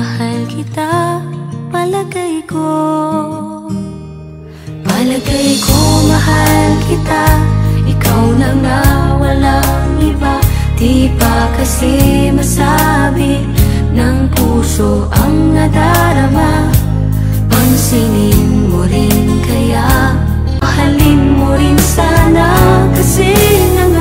mahal kita, palagay ko. Palagay ko mahal kita, ikaw na nga walang iba. Di pa kasi masabi ng puso ang nadarama. Pansinin mo rin kaya, mahalin mo rin sana kasi nang